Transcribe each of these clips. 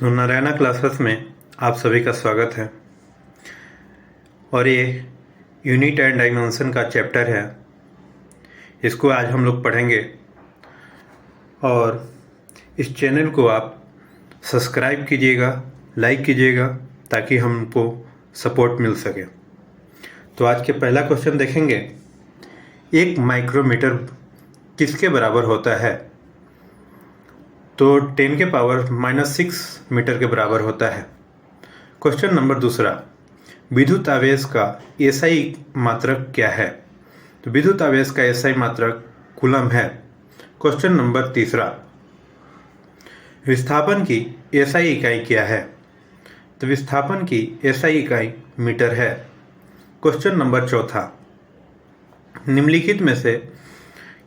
तो नारायणा क्लासेस में आप सभी का स्वागत है। और ये यूनिट एंड डायमेंशन का चैप्टर है, इसको आज हम लोग पढ़ेंगे। और इस चैनल को आप सब्सक्राइब कीजिएगा, लाइक कीजिएगा, ताकि हमको सपोर्ट मिल सके। तो आज के पहला क्वेश्चन देखेंगे, एक माइक्रोमीटर किसके बराबर होता है? तो 10 के पावर -6 मीटर के बराबर होता है। क्वेश्चन नंबर दूसरा, विद्युत आवेश का एसआई मात्रक क्या है? तो विद्युत आवेश का एसआई मात्रक कूलम है। क्वेश्चन नंबर तीसरा, विस्थापन की एसआई इकाई क्या है? तो विस्थापन की एसआई इकाई मीटर है। क्वेश्चन नंबर चौथा, निम्नलिखित में से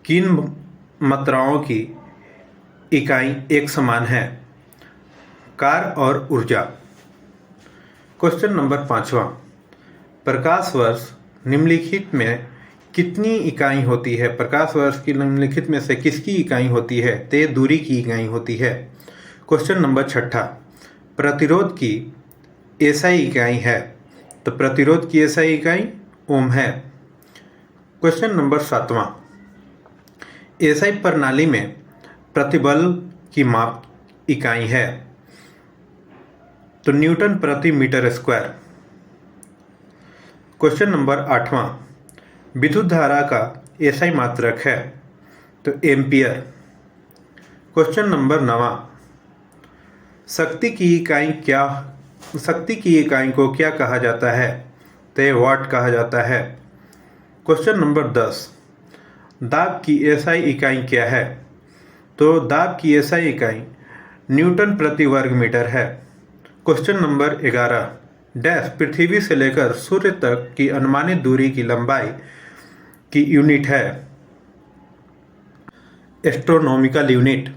किन मात्राओं की इकाई एक समान है? कार्य और ऊर्जा। क्वेश्चन नंबर पाँचवा, प्रकाश वर्ष निम्नलिखित में कितनी इकाई होती है? प्रकाश वर्ष की निम्नलिखित में से किसकी इकाई होती है? तो ये दूरी की इकाई होती है। क्वेश्चन नंबर छठा, प्रतिरोध की एसआई इकाई है। तो प्रतिरोध की एसआई इकाई ओम है। क्वेश्चन नंबर सातवां, एसआई प्रणाली में प्रतिबल की माप इकाई है। तो न्यूटन प्रति मीटर स्क्वायर। क्वेश्चन नंबर आठवां, विद्युत धारा का एसआई मात्रक है। तो एम्पियर। क्वेश्चन नंबर 9, शक्ति की इकाई को क्या कहा जाता है? तो ये वाट कहा जाता है। क्वेश्चन नंबर 10, दाब की एसआई इकाई क्या है? तो दाब की एसआई इकाई न्यूटन प्रति वर्ग मीटर है। क्वेश्चन नंबर 11, डैश पृथ्वी से लेकर सूर्य तक की अनुमानित दूरी की लंबाई की यूनिट है। Astronomical unit.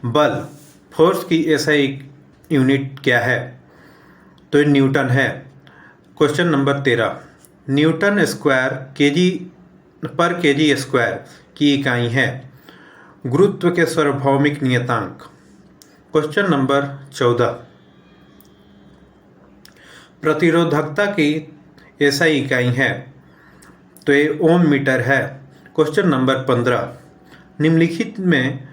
बल फोर्स की एसआई यूनिट क्या है? तो न्यूटन है। Question number 13, Newton square KG square की इकाई है। गुरुत्व के सार्वभौमिक नियतांक। क्वेश्चन नंबर 14, प्रतिरोधकता की एसआई इकाई है। तो ये ओम मीटर है। क्वेश्चन नंबर 15, निम्नलिखित में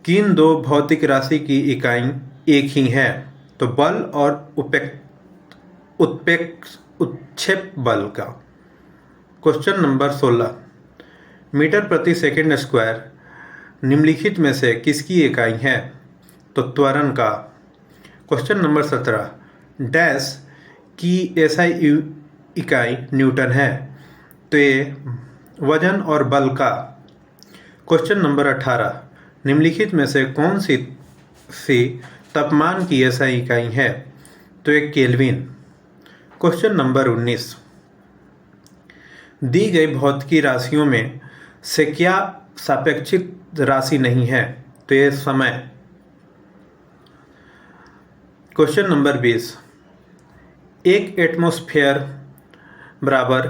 किन दो भौतिक राशि की इकाई एक ही है? तो बल और उत्क्षेप बल का। क्वेश्चन नंबर 16, मीटर प्रति सेकंड स्क्वायर निम्नलिखित में से किसकी इकाई है? तो त्वरण का। क्वेश्चन नंबर 17, डैश की एसआई इकाई न्यूटन है। तो ये वजन और बल का। क्वेश्चन नंबर 18, निम्नलिखित में से कौन सी तापमान की एसआई इकाई है? तो ये केल्विन। क्वेश्चन नंबर 19, दी गई भौतिकी राशियों में से क्या सापेक्षिक राशि नहीं है? तो ये समय। क्वेश्चन नंबर 20, एक एटमॉस्फेयर बराबर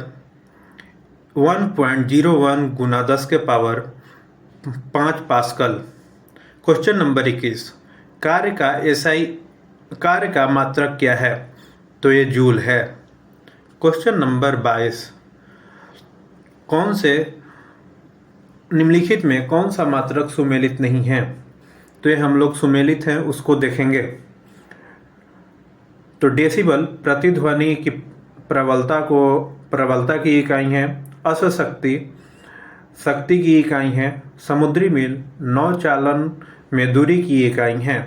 1.01 गुना 10 के पावर 5 पास्कल। क्वेश्चन नंबर 21, कार्य का मात्रक क्या है? तो ये जूल है। क्वेश्चन नंबर 22, कौन से निम्नलिखित में कौन सा मात्रक सुमेलित नहीं है? तो ये हम लोग सुमेलित हैं उसको देखेंगे। तो डेसिबल प्रतिध्वनि की प्रबलता की इकाई है। अश्व शक्ति की इकाई है। समुद्री मील नौचालन में दूरी की इकाई है।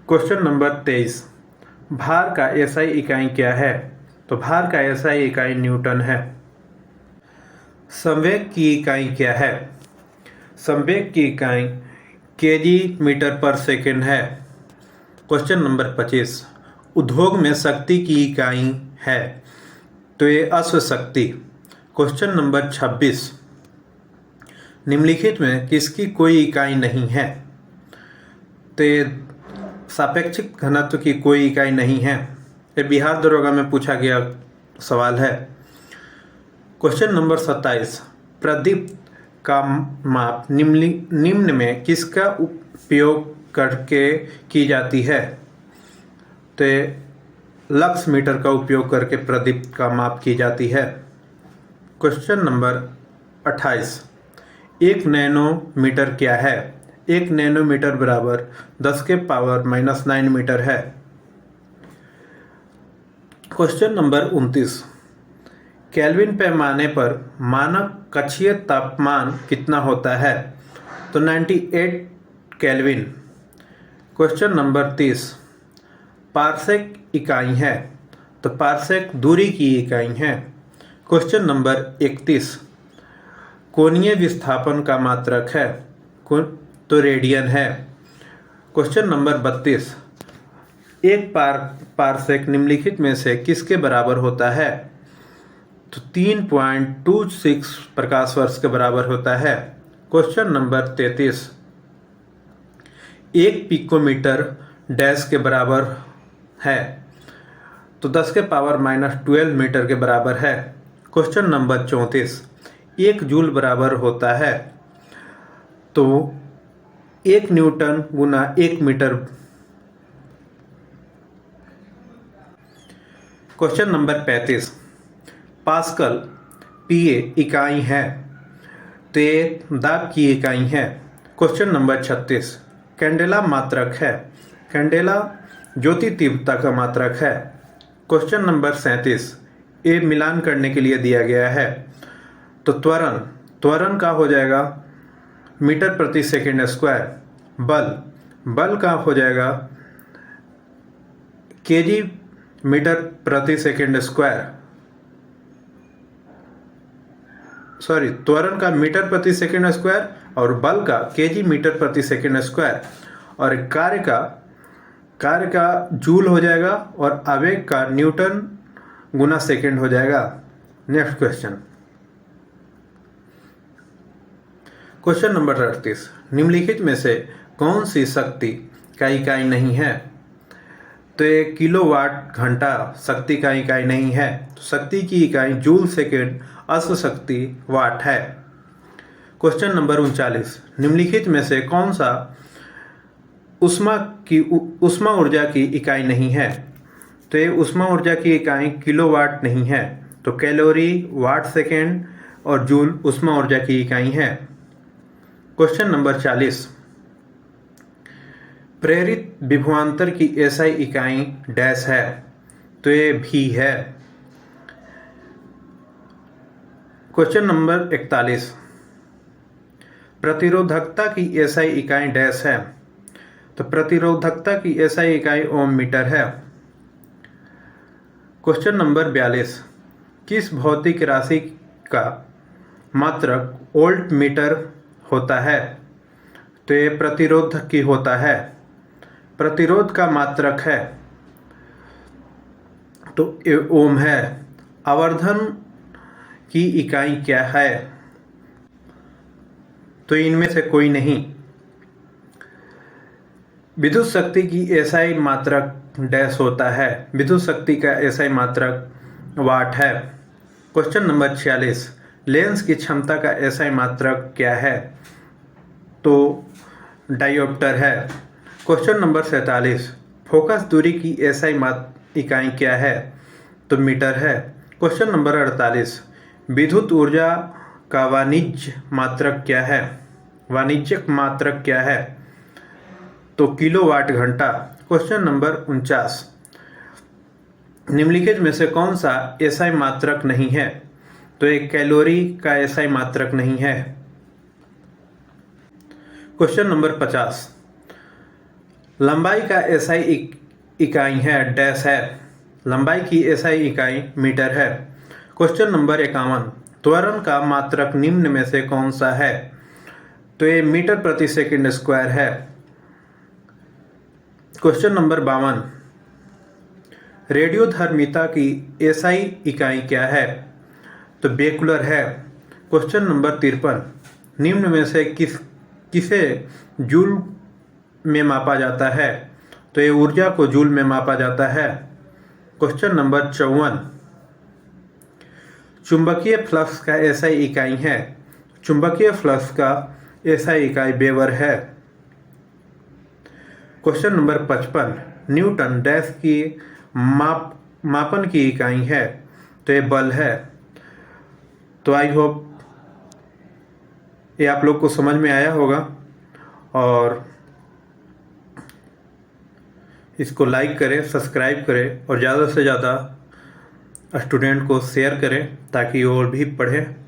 क्वेश्चन नंबर 23, भार का एसआई इकाई क्या है? तो भार का एसआई इकाई न्यूटन है। संवेग की इकाई क्या है? संवेग की इकाई केजी मीटर पर सेकंड है। क्वेश्चन नंबर 25, उद्योग में शक्ति की इकाई है। तो ये अश्व शक्ति। क्वेश्चन नंबर 26, निम्नलिखित में किसकी कोई इकाई नहीं है? तो ये सापेक्षिक घनत्व की कोई इकाई नहीं है। ये बिहार दरोगा में पूछा गया सवाल है। क्वेश्चन नंबर 27, प्रदीप्त का माप निम्न में किसका उपयोग करके की जाती है? तो लक्स मीटर का उपयोग करके प्रदीप्त का माप की जाती है। क्वेश्चन नंबर 28, 1 नैनोमीटर क्या है? 1 नैनोमीटर बराबर 10⁻⁻9 मीटर है। क्वेश्चन नंबर 29, केल्विन पैमाने पर मानक कक्षीय तापमान कितना होता है? तो 98 केल्विन। क्वेश्चन नंबर 30, पारसेक इकाई है? तो पारसेक दूरी की इकाई है। क्वेश्चन नंबर 31, कोणीय विस्थापन का मात्रक है? तो रेडियन है। क्वेश्चन नंबर 32, एक पारसेक निम्नलिखित में से किसके बराबर होता है? तो 3.26 प्रकाश वर्ष के बराबर होता है। क्वेश्चन नंबर 33, एक पिकोमीटर डैश के बराबर है? तो 10⁻⁻12 मीटर के बराबर है। क्वेश्चन नंबर 34, 1 जूल बराबर होता है? तो 1 न्यूटन गुना 1 मीटर। क्वेश्चन नंबर 35, पास्कल पीए इकाई है? तो ये दाब की इकाई है। क्वेश्चन नंबर 36, कैंडेला मात्रक है? कैंडेला ज्योति तीव्रता का मात्रक है। क्वेश्चन नंबर 37, ये मिलान करने के लिए दिया गया है। तो त्वरण का हो जाएगा मीटर प्रति सेकंड स्क्वायर। बल का हो जाएगा केजी मीटर प्रति सेकंड स्क्वायर। सॉरी, त्वरण का मीटर प्रति सेकंड स्क्वायर और बल का केजी मीटर प्रति सेकंड स्क्वायर, और कार्य का जूल हो जाएगा और आवेग का न्यूटन गुना सेकंड हो जाएगा। नेक्स्ट क्वेश्चन, क्वेश्चन नंबर 38, निम्नलिखित में से कौन सी शक्ति का इकाई नहीं है? तो ये किलोवाट घंटा शक्ति का इकाई नहीं है। तो शक्ति की इकाई जूल सेकेंड अश्व शक्ति वाट है। क्वेश्चन नंबर 39, निम्नलिखित में से कौन सा उष्मा ऊर्जा की इकाई नहीं है? तो ये उष्मा ऊर्जा की इकाई किलोवाट नहीं है। तो कैलोरी, वाट सेकेंड और जूल उष्मा ऊर्जा की इकाई है। क्वेश्चन नंबर 40, प्रेरित विभवांतर की एसआई इकाई डैश है? तो ये भी है। क्वेश्चन नंबर 41, प्रतिरोधकता की एसआई इकाई डैश है? तो प्रतिरोधकता की एसआई इकाई ओम मीटर है। क्वेश्चन नंबर 42, किस भौतिक राशि का मात्रक वोल्ट मीटर होता है? तो ये प्रतिरोध की होता है। प्रतिरोध का मात्रक है तो ये ओम है। आवर्धन की इकाई क्या है? तो इनमें से कोई नहीं। विद्युत शक्ति की एसआई मात्रक डैश होता है? विद्युत शक्ति का एसआई मात्रक वाट है। क्वेश्चन नंबर 46, लेंस की क्षमता का एसआई मात्रक क्या है? तो डायोप्टर है। क्वेश्चन नंबर 47, फोकस दूरी की एसआई इकाई क्या है? तो मीटर है। क्वेश्चन नंबर 48, विद्युत ऊर्जा का वाणिज्यिक मात्रक क्या है? वाणिज्यिक मात्रक क्या है? तो किलोवाट घंटा। क्वेश्चन नंबर 49, निम्नलिखित में से कौन सा एसआई मात्रक नहीं है? तो एक कैलोरी का एसआई मात्रक नहीं है। क्वेश्चन नंबर 50, लंबाई का एसआई इकाई है डैश है? लंबाई की एसआई इकाई मीटर है। क्वेश्चन नंबर 51, त्वरण का मात्रक निम्न में से कौन सा है? तो ये मीटर प्रति सेकंड स्क्वायर है। क्वेश्चन नंबर 52, रेडियोधर्मिता की एसआई इकाई क्या है? तो बेकुलर है। क्वेश्चन नंबर 53, निम्न में से किसे जूल में मापा जाता है? तो ये ऊर्जा को जूल में मापा जाता है। क्वेश्चन नंबर 54, चुंबकीय फ्लक्स का एसआई इकाई है? चुंबकीय फ्लक्स का एसआई इकाई वेबर है। क्वेश्चन नंबर 55, न्यूटन डैश की मापन की इकाई है, तो ये बल है। तो आई होप ये आप लोग को समझ में आया होगा और इसको लाइक करें, सब्सक्राइब करें और ज़्यादा से ज़्यादा स्टूडेंट को शेयर करें ताकि वो भी पढ़ें।